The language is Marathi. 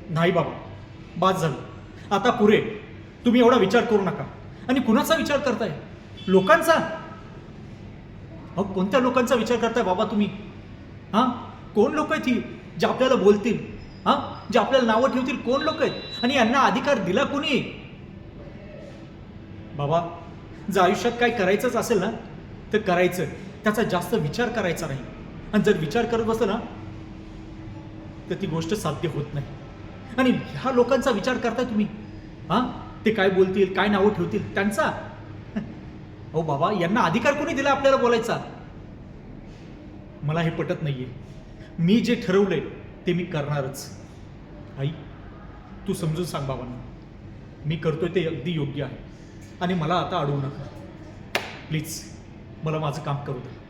नाही बाबा, बाद झालं. आता पुरे. तुम्ही एवढा विचार करू नका. आणि कुणाचा विचार करताय? लोकांचा. अहो, कोणत्या लोकांचा विचार करताय बाबा तुम्ही? हां, कोण लोक आहेत ही जे आपल्याला बोलतील? हां, जे आपल्याला नावं ठेवतील? कोण लोक आहेत? आणि यांना अधिकार दिला कोणी? बाबा, जर आयुष्यात काय करायचंच असेल ना तर करायचं, त्याचा जास्त विचार करायचा नाही. आणि जर विचार करत बसलं ना तर ती गोष्ट साध्य होत नाही. आणि ह्या लोकांचा विचार करताय तुम्ही? हां, ते काय बोलतील, काय नावं ठेवतील त्यांचा? अहो बाबा, यांना अधिकार कोणी दिला आपल्याला बोलायचा? मला हे पटत नाहीये. मी जे ठरवलंय ते मी करणारच. आई, तू समजून सांग बाबांना, मी करतोय ते अगदी योग्य आहे. आणि मला आता अडवू नका प्लीज. मला माझं काम करू दे.